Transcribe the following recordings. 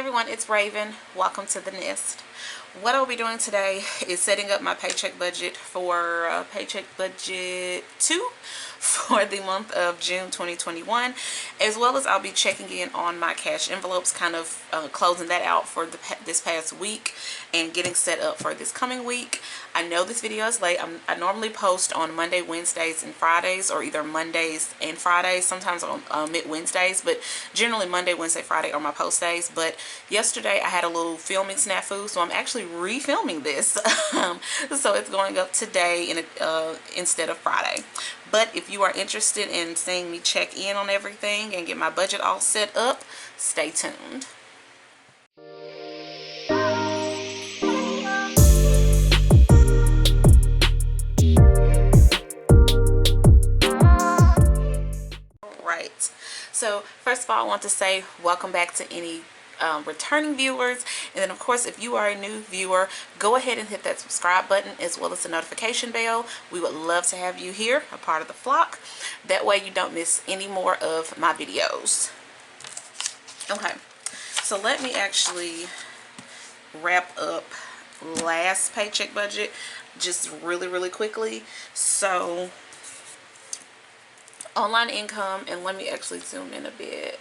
everyone, it's Raven. Welcome to the Nest. What I'll be doing today is setting up my paycheck budget for Paycheck Budget 2 for the month of June 2021, as well as I'll be checking in on my cash envelopes, kind of closing that out for this past week and getting set up for this coming week. I know this video is late. I normally post on Monday, Wednesdays, and Fridays, or either Mondays and Fridays, sometimes on mid-Wednesdays, but generally Monday, Wednesday, Friday are my post days. But yesterday I had a little filming snafu, so I'm actually refilming this. So it's going up today instead of Friday. But if you are interested in seeing me check in on everything and get my budget all set up, stay tuned. Right. So first of all, I want to say welcome back to any returning viewers, and then of course if you are a new viewer, go ahead and hit that subscribe button as well as the notification bell. We would love to have you here, a part of the flock. That way you don't miss any more of my videos. Okay, so let me actually wrap up last paycheck budget just really quickly. So online income, and let me actually zoom in a bit.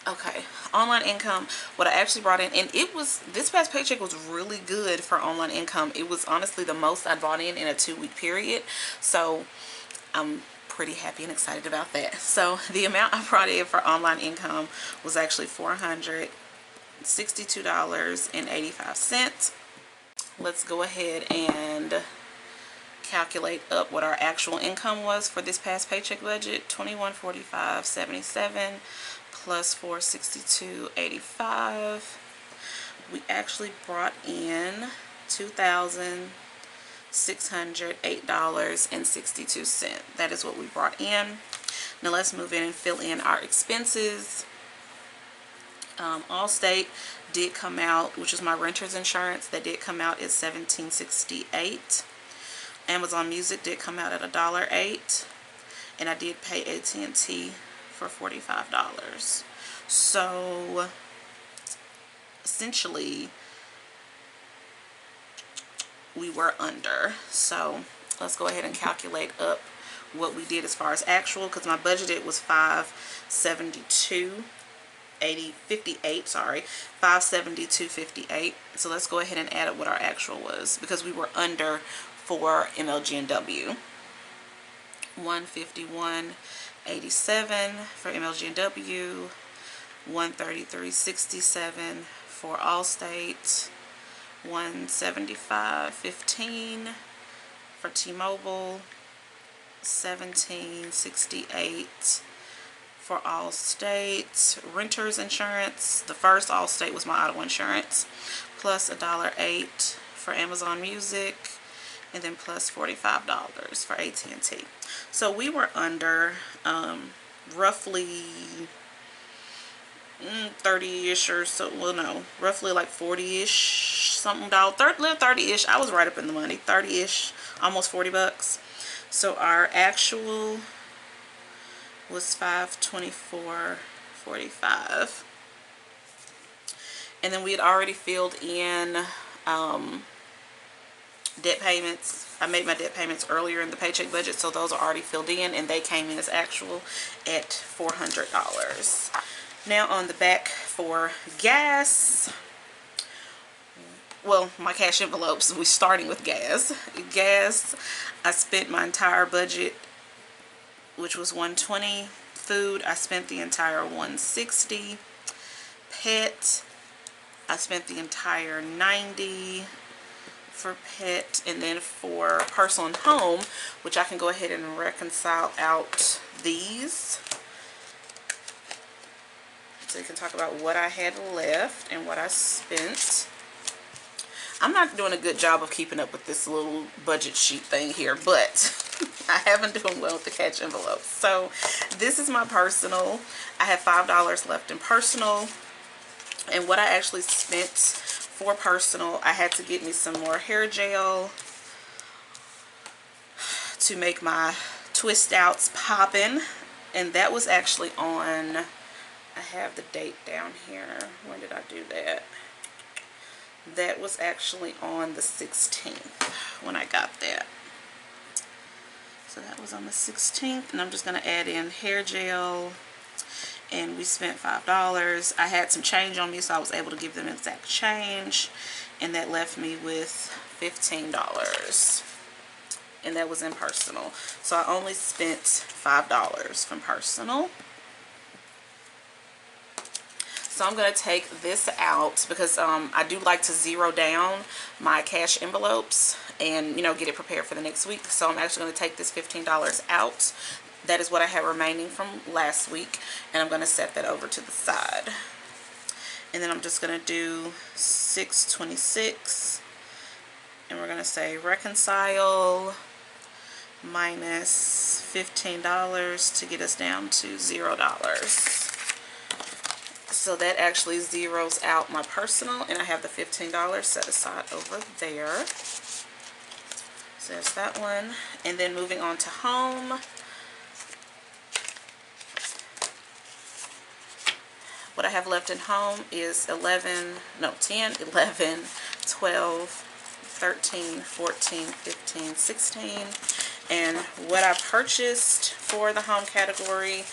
Okay, online income, what I actually brought in, and it was, this past paycheck was really good for online income. It was honestly the most I brought in a 2-week period, so I'm pretty happy and excited about that. So the amount I brought in for online income was actually $462.85. Let's go ahead and calculate up what our actual income was for this past paycheck budget. $2145.77 plus $462.85. we actually brought in $2,608.62. that is what we brought in. Now let's move in and fill in our expenses. Allstate did come out, which is my renter's insurance, that did come out at $17.68. Amazon Music did come out at $1.08, and I did pay AT&T for $45. So essentially we were under. So let's go ahead and calculate up what we did as far as actual, because my budgeted was $572.58. So let's go ahead and add up what our actual was, because we were under for MLG&W. $151.87 for MLG&W, $133.67 for Allstate, $175.15 for T-Mobile, $17.68 for Allstate renter's insurance. The first Allstate was my auto insurance, plus $1.08 for Amazon Music, and then plus $45 for AT&T. So we were under roughly 30-ish or so, well no, roughly like 40-ish something dollars, 30-ish. I was right up in the money, 30-ish, almost 40 bucks. So our actual was $524.45. And then we had already filled in debt payments. I made my debt payments earlier in the paycheck budget, so those are already filled in, and they came in as actual at $400. Now on the back for gas, well, my cash envelopes, we're starting with gas. Gas, I spent my entire budget, which was $120. Food, I spent the entire $160. Pet, I spent the entire $90 for pet. And then for personal and home, which I can go ahead and reconcile out these, so you can talk about what I had left and what I spent. I'm not doing a good job of keeping up with this little budget sheet thing here, but I have been doing well with the cash envelope. So this is my personal. I have $5 left in personal, and what I actually spent for personal, I had to get me some more hair gel to make my twist outs poppin', and that was actually on I have the date down here. When did I do that? That was actually on the 16th when I got that. So that was on the 16th, and I'm just going to add in hair gel, and we spent $5. I had some change on me, so I was able to give them exact change, and that left me with $15, and that was in personal. So I only spent $5 from personal. So I'm going to take this out because I do like to zero down my cash envelopes and, you know, get it prepared for the next week. So I'm actually going to take this $15 out. That is what I have remaining from last week, and I'm going to set that over to the side. And then I'm just going to do 626, and we're going to say reconcile minus $15 to get us down to $0. So that actually zeroes out my personal, and I have the $15 set aside over there. So there's that one. And then moving on to home. What I have left in home is 10, 11, 12, 13, 14, 15, 16. And what I purchased for the home category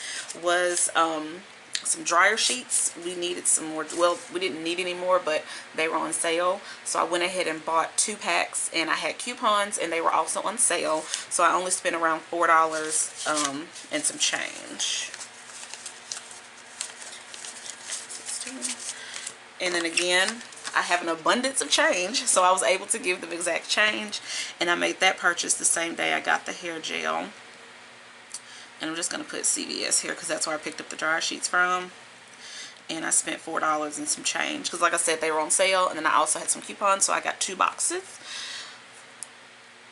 was some dryer sheets. We needed some more. Well, we didn't need any more, but they were on sale, so I went ahead and bought 2 packs, and I had coupons, and they were also on sale, so I only spent around $4 and some change. And then again, I have an abundance of change, so I was able to give them exact change, and I made that purchase the same day I got the hair gel. And I'm just going to put CVS here because that's where I picked up the dryer sheets from. And I spent $4 and some change because, like I said, they were on sale. And then I also had some coupons, so I got 2 boxes.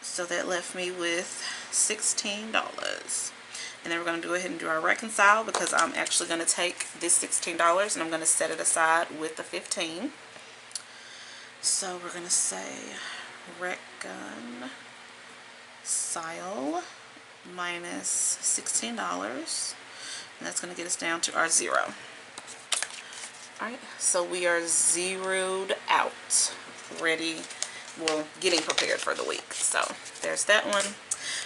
So that left me with $16. And then we're going to go ahead and do our reconcile because I'm actually going to take this $16 and I'm going to set it aside with the $15. So we're going to say reconcile minus $16, and that's going to get us down to our 0. Alright, so we are zeroed out, ready, well, getting prepared for the week. So there's that one.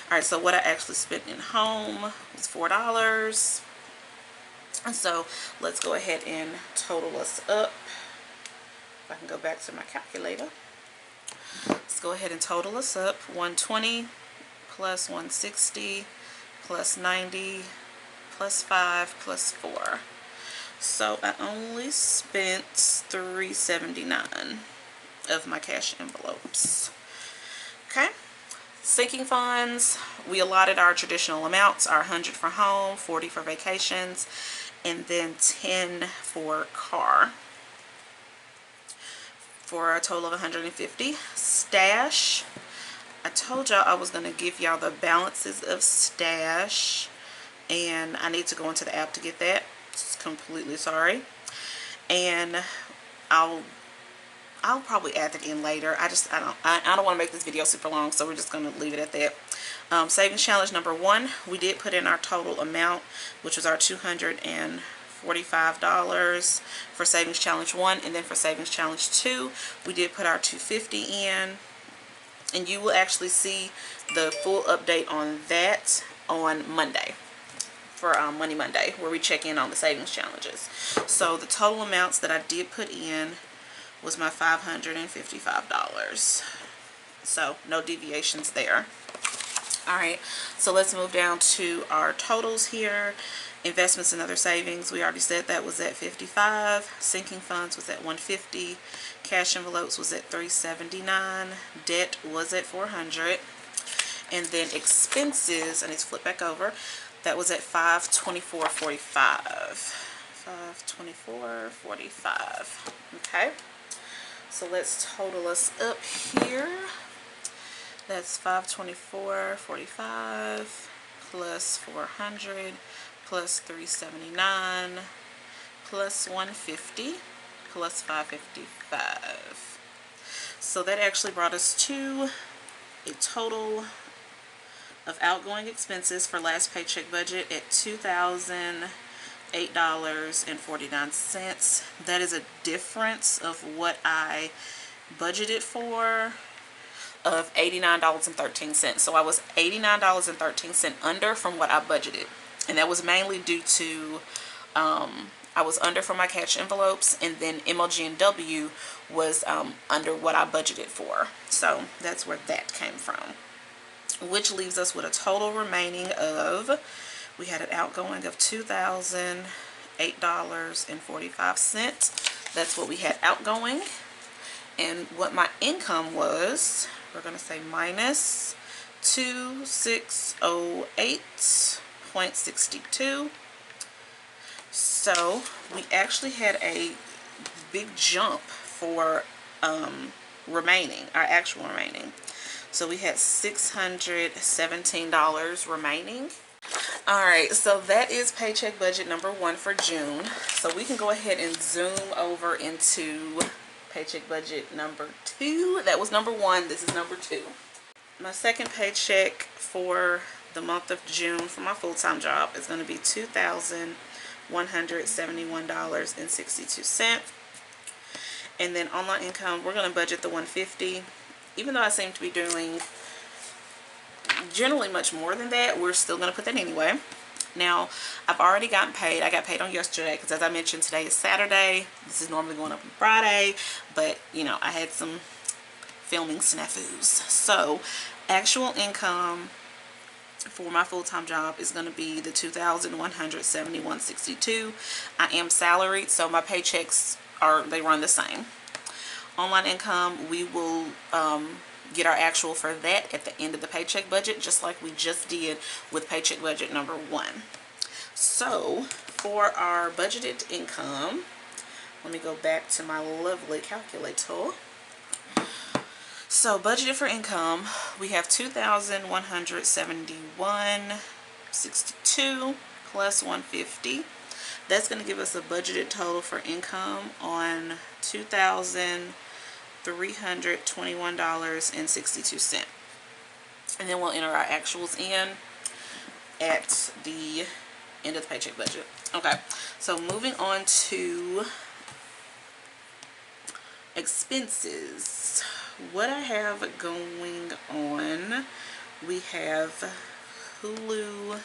Alright, so what I actually spent in home was $4. And so let's go ahead and total us up. If I can go back to my calculator. Let's go ahead and total us up. 120 plus 160 plus 90 plus 5 plus 4. So I only spent $3.79 of my cash envelopes. Okay. Sinking funds, we allotted our traditional amounts, our 100 for home, 40 for vacations, and then 10 for car, for a total of 150. Stash, I told y'all I was going to give y'all the balances of stash, and I need to go into the app to get that. Just completely sorry. And I'll probably add that in later. I don't want to make this video super long, so we're just going to leave it at that. Savings challenge number 1, we did put in our total amount, which was our $245 for savings challenge 1, and then for savings challenge 2, we did put our $250 in. And you will actually see the full update on that on Monday, for Money Monday, where we check in on the savings challenges. So the total amounts that I did put in was my $555. So no deviations there. Alright, so let's move down to our totals here. Investments and other savings, we already said that was at $55. Sinking funds was at $150. Cash envelopes was at $379. Debt was at $400. And then expenses, I need to flip back over, that was at $524.45. $524.45. Okay. So let's total us up here. That's $524.45 plus $400 plus $379 plus $150 plus $555. So that actually brought us to a total of outgoing expenses for last paycheck budget at $2,000 $8.49. That is a difference of what I budgeted for of $89.13. So I was $89.13 under from what I budgeted, and that was mainly due to I was under for my cash envelopes, and then MLG&W was under what I budgeted for. So that's where that came from, which leaves us with a total remaining of, we had an outgoing of $2,008.45. That's what we had outgoing. And what my income was, we're going to say minus 2608.62. So we actually had a big jump for remaining, our actual remaining. So we had $617 remaining. Alright, so that is paycheck budget number 1 for June. So we can go ahead and zoom over into paycheck budget number 2. That was number 1. This is number 2. My second paycheck for the month of June for my full-time job is going to be $2,171.62. And then online income, we're going to budget the $150. Even though I seem to be doing generally much more than that, we're still going to put that anyway. Now, I've already gotten paid. I got paid on yesterday because, as I mentioned, today is Saturday. This is normally going up on Friday, but you know, I had some filming snafus. So actual income for my full-time job is going to be the $2,171.62. I am salaried, so my paychecks they run the same. Online income, we will get our actual for that at the end of the paycheck budget, just like we just did with paycheck budget number 1. So for our budgeted income, let me go back to my lovely calculator. So budgeted for income, we have $2,171.62 plus $150. That's going to give us a budgeted total for income on $2,321.62. And then we'll enter our actuals in at the end of the paycheck budget. Okay, so moving on to expenses. What I have going on, we have Hulu,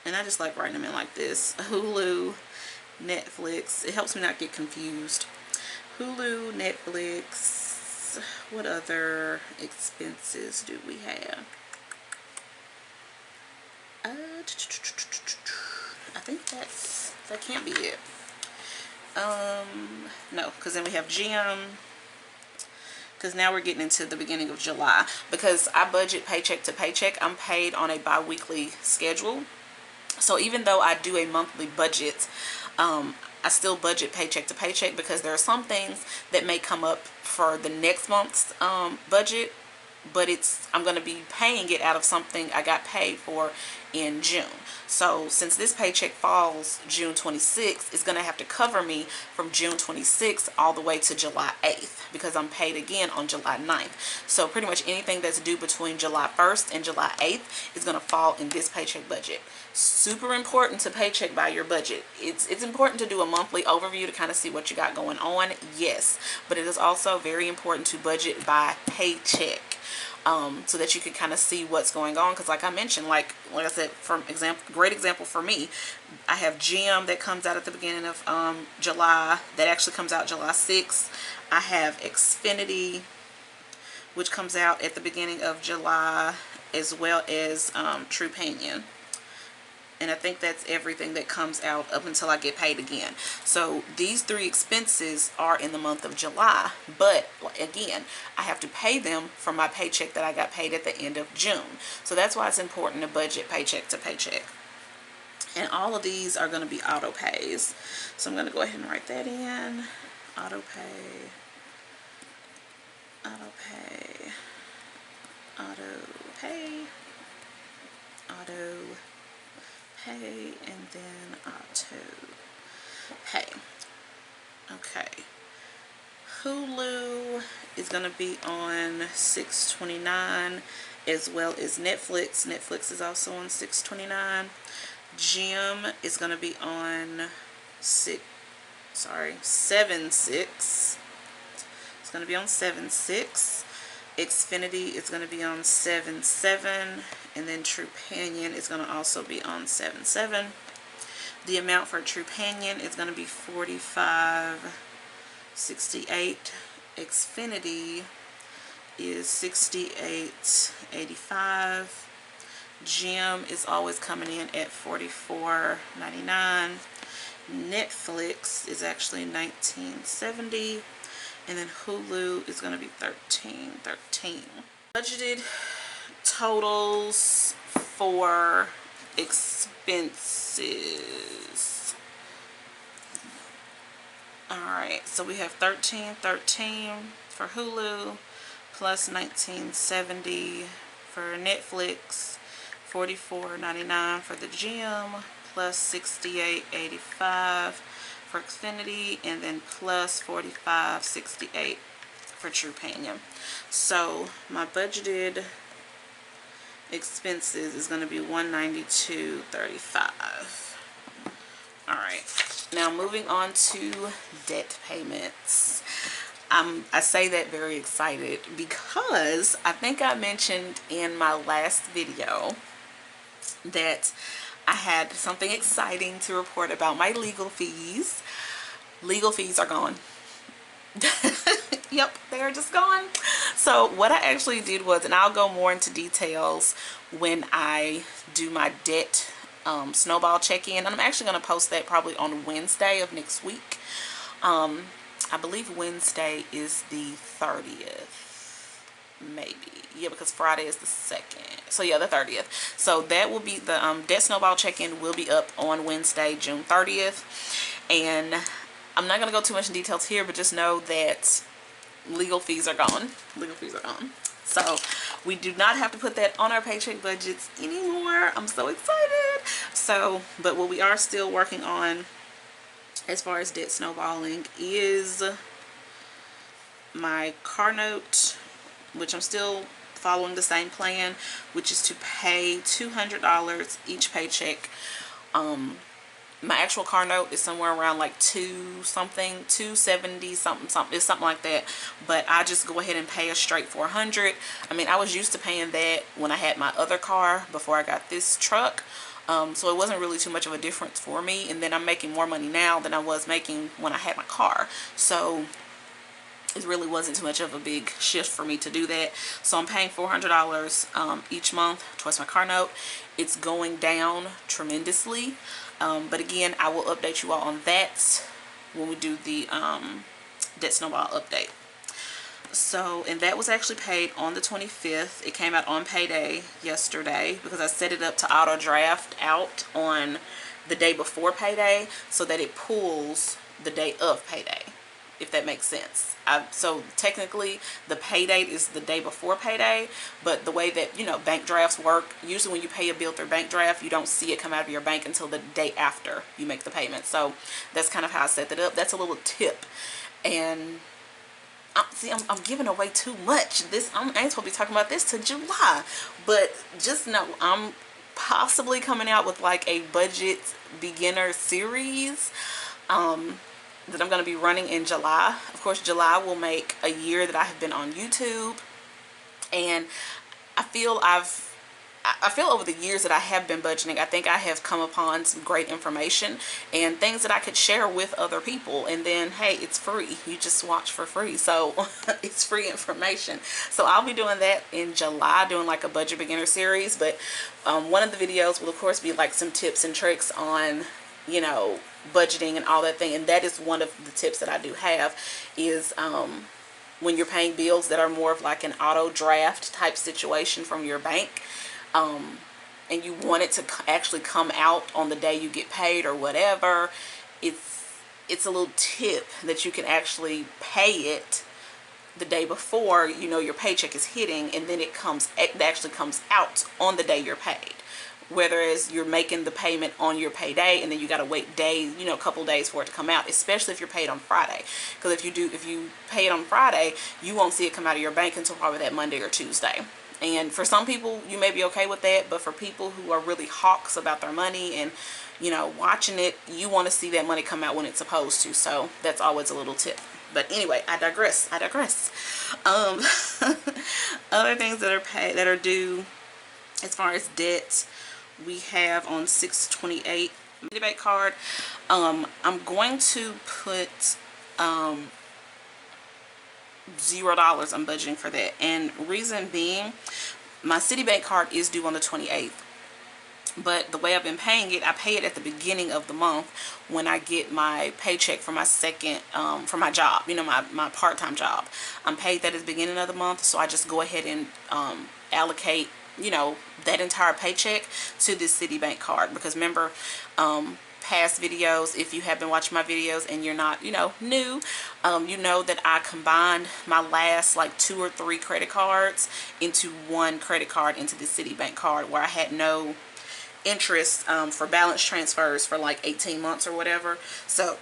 and I just like writing them in like this: Hulu, Netflix. It helps me not get confused. Hulu, Netflix. What other expenses do we have? I think that can't be it. No, because then we have gym, because now we're getting into the beginning of July. Because I budget paycheck to paycheck, I'm paid on a bi-weekly schedule. So even though I do a monthly budget, I still budget paycheck to paycheck, because there are some things that may come up for the next month's budget, but I'm going to be paying it out of something I got paid for in June. So since this paycheck falls June 26th, it's going to have to cover me from June 26th all the way to July 8th, because I'm paid again on July 9th. So pretty much anything that's due between July 1st and July 8th is going to fall in this paycheck budget. Super important to paycheck by your budget. It's important to do a monthly overview to kind of see what you got going on, yes, but it is also very important to budget by paycheck. So that you can kind of see what's going on, because like I mentioned, like I said, great example for me, I have gym that comes out at the beginning of July, that actually comes out July 6th. I have Xfinity, which comes out at the beginning of July, as well as Trupanion. And I think that's everything that comes out up until I get paid again. So these 3 expenses are in the month of July. But again, I have to pay them from my paycheck that I got paid at the end of June. So that's why it's important to budget paycheck to paycheck. And all of these are going to be auto pays. So I'm going to go ahead and write that in. Auto pay. Auto pay. Auto pay. Auto pay, and then auto pay. Okay, Hulu is going to be on $6.29, as well as Netflix. Netflix is also on $6.29. Gym is going to be on 7/6. It's going to be on 7/6. Xfinity is going to be on 7/7, and then Trupanion is going to also be on 7/7. The amount for Trupanion is going to be $45.68. Xfinity is $68.85. Gym is always coming in at $44.99. Netflix is actually $19.70. And then Hulu is going to be $13.13. Budgeted totals for expenses. Alright, so we have $13.13 for Hulu, plus $19.70 for Netflix, $44.99 for the gym, plus $68.85 for Xfinity, and then plus $45.68 for Trupanion. So my budgeted expenses is going to be $192.35. Alright, now moving on to debt payments. I say that very excited because I think I mentioned in my last video that I had something exciting to report about my legal fees. Legal fees are gone. Yep, they are just gone. So what I actually did was, and I'll go more into details when I do my debt snowball check-in, and I'm actually going to post that probably on Wednesday of next week. I believe Wednesday is the 30th, maybe. Yeah, because Friday is the 2nd. So yeah, the 30th. So that will be the debt snowball check-in will be up on Wednesday, June 30th. And I'm not going to go too much in details here, but just know that legal fees are gone. Legal fees are gone. So we do not have to put that on our paycheck budgets anymore. I'm so excited. So, but what we are still working on as far as debt snowballing is my car note, which I'm still following the same plan, which is to pay $200 each paycheck. My actual car note is somewhere around like $270 something. It's something like that, but I just go ahead and pay a straight $400. I mean, I was used to paying that when I had my other car before I got this truck, so it wasn't really too much of a difference for me. And then I'm making more money now than I was making when I had my car, so it really wasn't too much of a big shift for me to do that. So I'm paying $400 each month towards my car note. It's going down tremendously, but again, I will update you all on that when we do the debt snowball update. So, and that was actually paid on the 25th. It came out on payday yesterday because I set it up to auto draft out on the day before payday so that it pulls the day of payday, if that makes sense. So technically the pay date is the day before payday, but the way that, you know, bank drafts work, usually when you pay a bill through bank draft, you don't see it come out of your bank until the day after you make the payment. So that's kind of how I set that up. That's a little tip. And see, I'm giving away too much. I ain't supposed to be talking about this till July, but just know I'm possibly coming out with like a budget beginner series that I'm going to be running in July. Of course, July will make a year that I have been on YouTube, and I feel over the years that I have been budgeting, I think I have come upon some great information and things that I could share with other people. And then, hey, it's free. You just watch for free. So it's free information. So I'll be doing that in July, doing like a budget beginner series. But one of the videos will, of course, be like some tips and tricks on, you know, budgeting and all that thing. And that is one of the tips that I do have is when you're paying bills that are more of like an auto draft type situation from your bank, and you want it to actually come out on the day you get paid or whatever, it's a little tip that you can actually pay it the day before, you know, your paycheck is hitting, and then it actually comes out on the day you're paid. Whereas you're making the payment on your payday, and then you got to wait days, you know, a couple days for it to come out, especially if you're paid on Friday. Because if you pay it on Friday, you won't see it come out of your bank until probably that Monday or Tuesday. And for some people, you may be okay with that, but for people who are really hawks about their money and, you know, watching it, you want to see that money come out when it's supposed to. So that's always a little tip. But anyway, I digress. Other things that are paid, that are due as far as debt, we have on 6/28 Citibank card. I'm going to put $0. I'm budgeting for that, and reason being, my Citibank card is due on the 28th. But the way I've been paying it, I pay it at the beginning of the month when I get my paycheck for my second, for my job, you know, my part-time job. I'm paid that at the beginning of the month, so I just go ahead and allocate, you know, that entire paycheck to this Citibank card. Because remember, past videos, if you have been watching my videos and you're not, you know, new, you know that I combined my last like 2 or 3 credit cards into one credit card, into the Citibank card, where I had no interest for balance transfers for like 18 months or whatever. So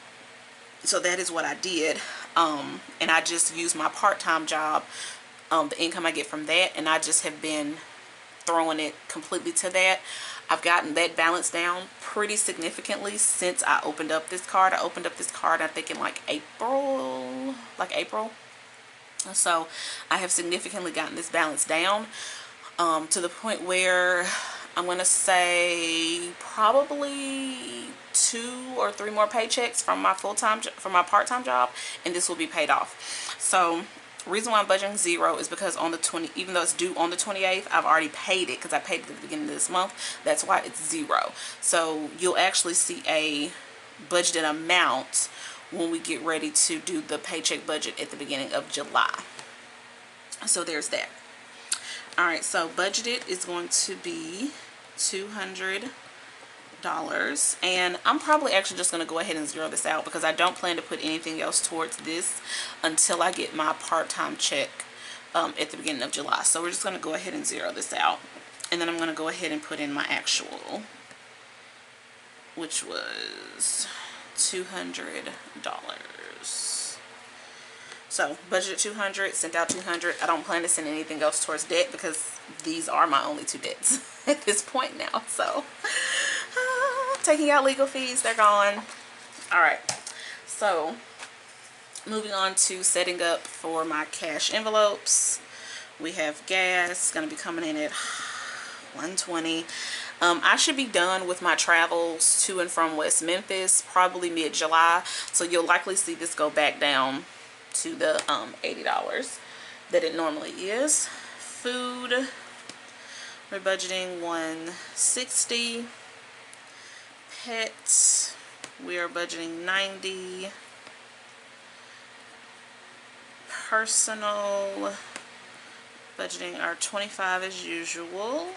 that is what I did, and I just used my part-time job, the income I get from that, and I just have been throwing it completely to that. I've gotten that balance down pretty significantly since I opened up this card. I opened up this card, I think, in like April. So I have significantly gotten this balance down to the point where I'm going to say probably 2 or 3 more paychecks from my part-time job, and this will be paid off. So reason why I'm budgeting 0 is because on the 20th, even though it's due on the 28th, I've already paid it because I paid it at the beginning of this month. That's why it's 0. So you'll actually see a budgeted amount when we get ready to do the paycheck budget at the beginning of July. So there's that. Alright, so budgeted is going to be $200, and I'm probably actually just going to go ahead and zero this out because I don't plan to put anything else towards this until I get my part-time check at the beginning of July. So we're just going to go ahead and zero this out, and then I'm going to go ahead and put in my actual, which was $200. So budgeted 200, sent out 200. I don't plan to send anything else towards debt because these are my only 2 debts at this point now. So taking out legal fees, they're gone. All right, so moving on to setting up for my cash envelopes. We have gas going to be coming in at $120. I should be done with my travels to and from West Memphis probably mid-July, so you'll likely see this go back down to the $80 that it normally is. Food, we're budgeting $160. Pets, we are budgeting $90. Personal, budgeting our $25 as usual.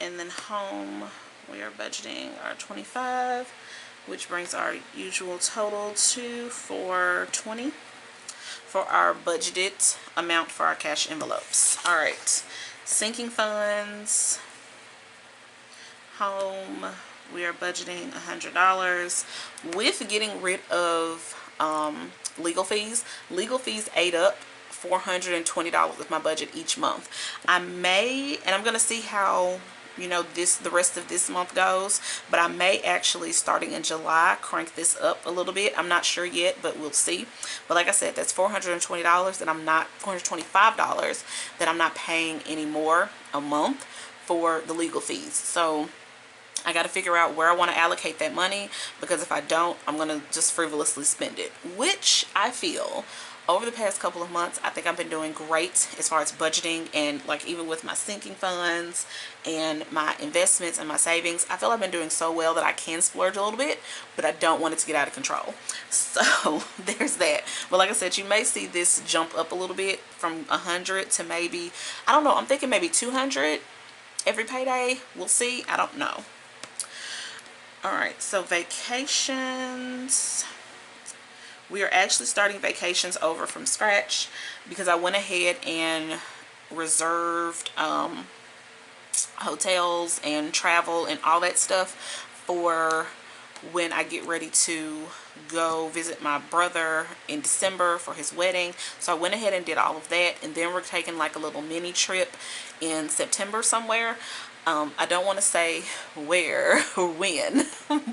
And then home, we are budgeting our $25, which brings our usual total to $420 for our budgeted amount for our cash envelopes. All right, sinking funds, home, we are budgeting $100 with getting rid of legal fees. Legal fees ate up $420 with my budget each month. I may, and I'm going to see how, you know, the rest of this month goes, but I may actually, starting in July, crank this up a little bit. I'm not sure yet, but we'll see. But like I said, that's $420 that I'm not, $425 that I'm not paying anymore a month for the legal fees. So I got to figure out where I want to allocate that money, because if I don't, I'm going to just frivolously spend it, which I feel over the past couple of months, I think I've been doing great as far as budgeting, and like even with my sinking funds and my investments and my savings, I feel I've been doing so well that I can splurge a little bit, but I don't want it to get out of control. So there's that. But like I said, you may see this jump up a little bit from 100 to maybe, I don't know, I'm thinking maybe 200 every payday. We'll see. I don't know. All right, so vacations. We are actually starting vacations over from scratch because I went ahead and reserved hotels and travel and all that stuff for when I get ready to go visit my brother in December for his wedding. So I went ahead and did all of that, and then we're taking like a little mini trip in September somewhere. I don't want to say where or when,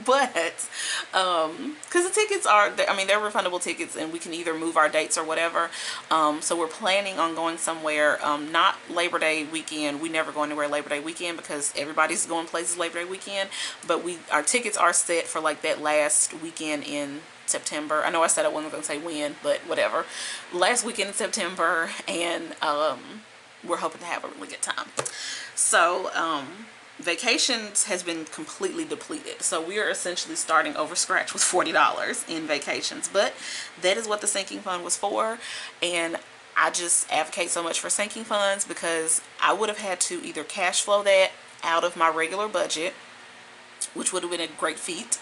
but because the tickets are, I mean, they're refundable tickets, and we can either move our dates or whatever. So we're planning on going somewhere, not Labor Day weekend. We never go anywhere Labor Day weekend because everybody's going places Labor Day weekend. But our tickets are set for like that last weekend in September. I know I said I wasn't going to say when, but whatever. Last weekend in September, and we're hoping to have a really good time. So vacations has been completely depleted, so we are essentially starting over scratch with $40 in vacations. But that is what the sinking fund was for, and I just advocate so much for sinking funds because I would have had to either cash flow that out of my regular budget, which would have been a great feat,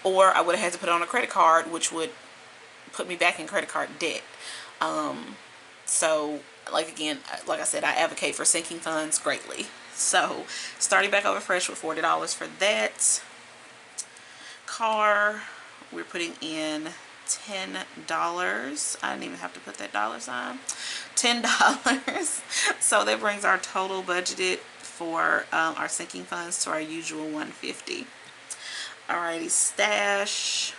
or I would have had to put it on a credit card, which would put me back in credit card debt. So like I said, I advocate for sinking funds greatly. So starting back over fresh with $40 for that. Car, we're putting in $10. I didn't even have to put that dollar sign. $10. So that brings our total budgeted for our sinking funds to our usual $150. Alrighty, stash,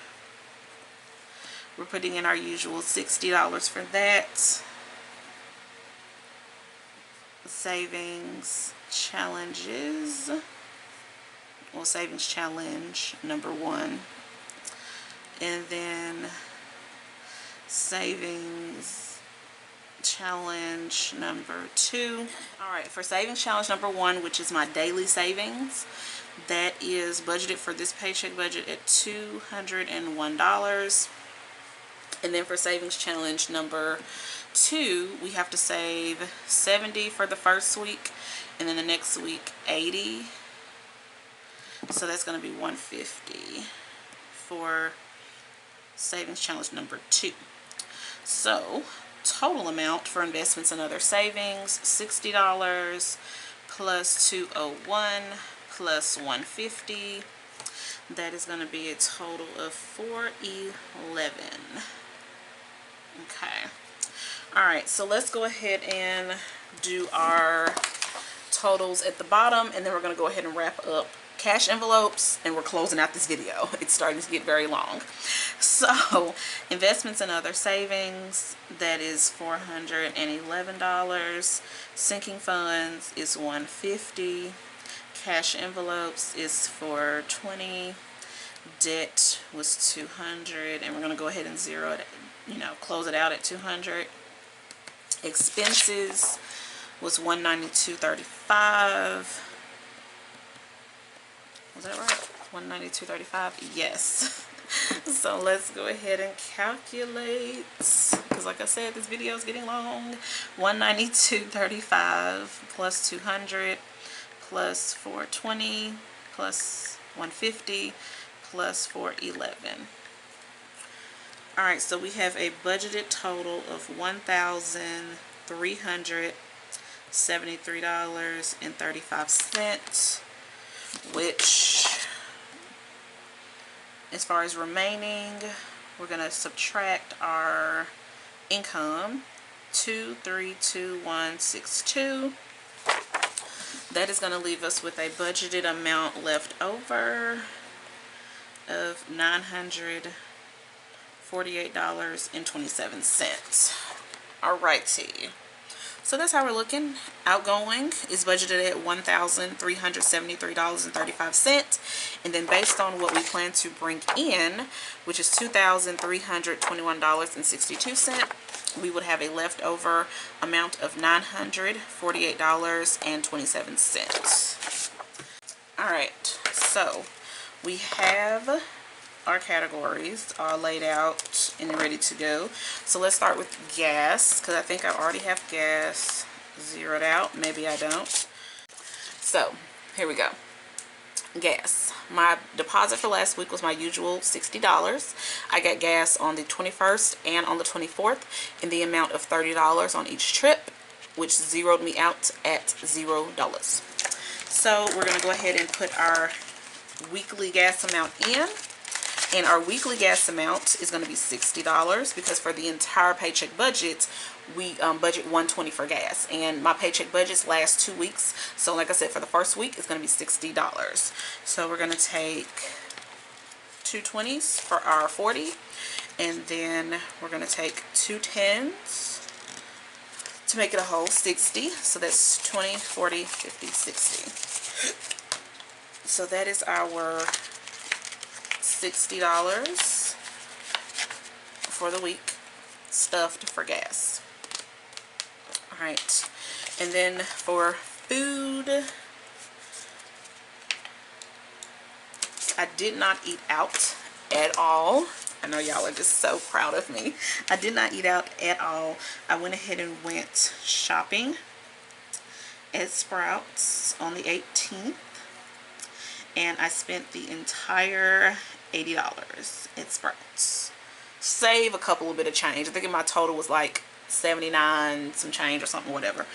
we're putting in our usual $60 for that. Savings challenges, well, savings challenge number 1, and then savings challenge number 2. Alright, for savings challenge number 1, which is my daily savings, that is budgeted for this paycheck budget at $201. And then for savings challenge number 2, we have to save $70 for the first week, and then the next week $80. So that's going to be $150 for savings challenge number 2. So total amount for investments and other savings, $60 plus $201 plus $150. That is going to be a total of $411. Okay. Alright, so let's go ahead and do our totals at the bottom, and then we're going to go ahead and wrap up cash envelopes, and we're closing out this video. It's starting to get very long. So investments and other savings, that is $411. Sinking funds is $150. Cash envelopes is for $20. Debt was $200, and we're going to go ahead and zero it, close it out at $200. Expenses was $192.35. Was that right? $192.35? Yes. So let's go ahead and calculate, because like I said, this video is getting long. $192.35 plus $200 plus $420 plus $150 plus $411. Alright, so we have a budgeted total of $1,373.35, which, as far as remaining, we're going to subtract our income, 232162. That is going to leave us with a budgeted amount left over of $948.27. Alrighty. So that's how we're looking. Outgoing is budgeted at $1,373.35, and then based on what we plan to bring in, which is $2,321.62, we would have a leftover amount of $948.27. Alright, so we have our categories all laid out and ready to go. So let's start with gas, because I think I already have gas zeroed out. Maybe I don't. So here we go. Gas. My deposit for last week was my usual $60. I got gas on the 21st and on the 24th in the amount of $30 on each trip, which zeroed me out at $0. So we're going to go ahead and put our weekly gas amount in. And our weekly gas amount is going to be $60 because for the entire paycheck budget, we budget $120 for gas. And my paycheck budgets last 2 weeks. So like I said, for the first week, it's going to be $60. So we're going to take 2 20s for our 40. And then we're going to take 2 10s to make it a whole 60. So that's 20, 40, 50, 60. So that is our $60 for the week stuffed for gas. Alright, and then for food, I did not eat out at all. I know y'all are just so proud of me. I did not eat out at all. I went ahead and went shopping at Sprouts on the 18th. And I spent the entire $80 at Sprouts. Save a couple of bit of change. I think my total was like 79 some change or something, whatever.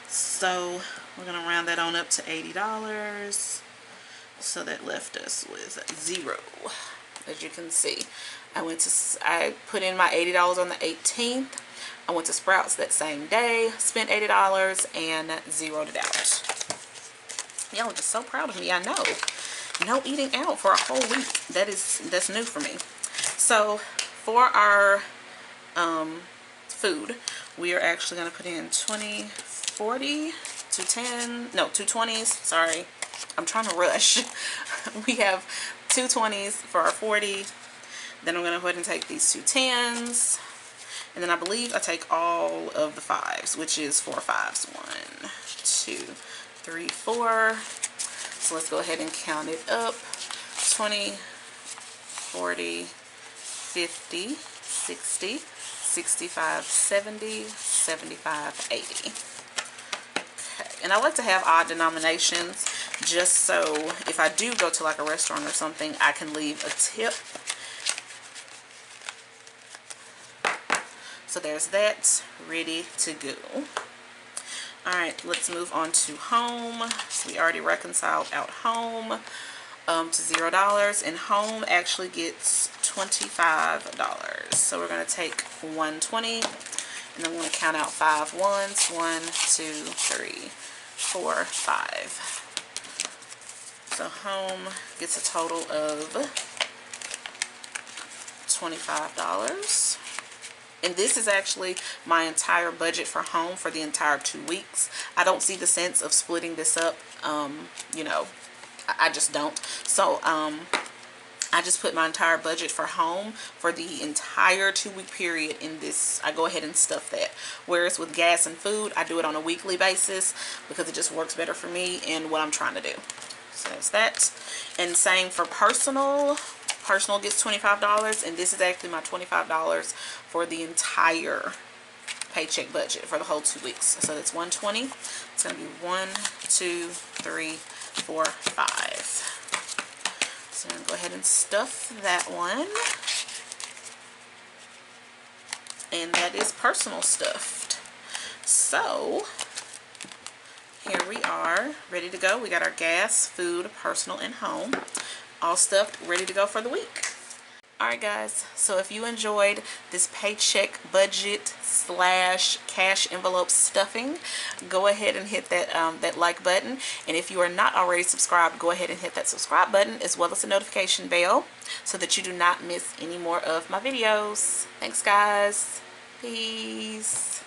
So we're gonna round that on up to $80. So that left us with 0. As you can see, I put in my $80 on the 18th. I went to Sprouts that same day, spent $80 and zeroed it out. Y'all are just so proud of me. I know. No eating out for a whole week. That's new for me. So for our food, we are actually going to put in 20, 40, 210, no, 2 20s. Sorry, I'm trying to rush. We have 2 20s for our 40. Then I'm going to go ahead and take these 2 10s. And then I believe I take all of the 5s, which is 4 5s. 1, 2, 3, 4. So let's go ahead and count it up. 20, 40, 50, 60, 65, 70, 75, 80. Okay. And I like to have odd denominations just so if I do go to like a restaurant or something, I can leave a tip. So there's that ready to go. Alright, let's move on to home. So we already reconciled out home to $0. And home actually gets $25. So we're going to take 120. And then we're going to count out 5 ones. 1, 2, 3, 4, 5. So home gets a total of $25. And this is actually my entire budget for home for the entire 2 weeks. I don't see the sense of splitting this up. You know, I just don't. So I just put my entire budget for home for the entire 2-week period in this. I go ahead and stuff that. Whereas with gas and food, I do it on a weekly basis because it just works better for me and what I'm trying to do. So that's that. And same for personal. Personal gets $25, and this is actually my $25 for the entire paycheck budget for the whole 2 weeks. So that's 120. It's going to be 1, 2, 3, 4, 5. So I'm going to go ahead and stuff that one. And that is personal stuffed. So here we are, ready to go. We got our gas, food, personal, and home all stuffed, ready to go for the week. Alright guys, so if you enjoyed this paycheck budget / cash envelope stuffing, go ahead and hit that that like button. And if you are not already subscribed, go ahead and hit that subscribe button as well as the notification bell so that you do not miss any more of my videos. Thanks guys. Peace.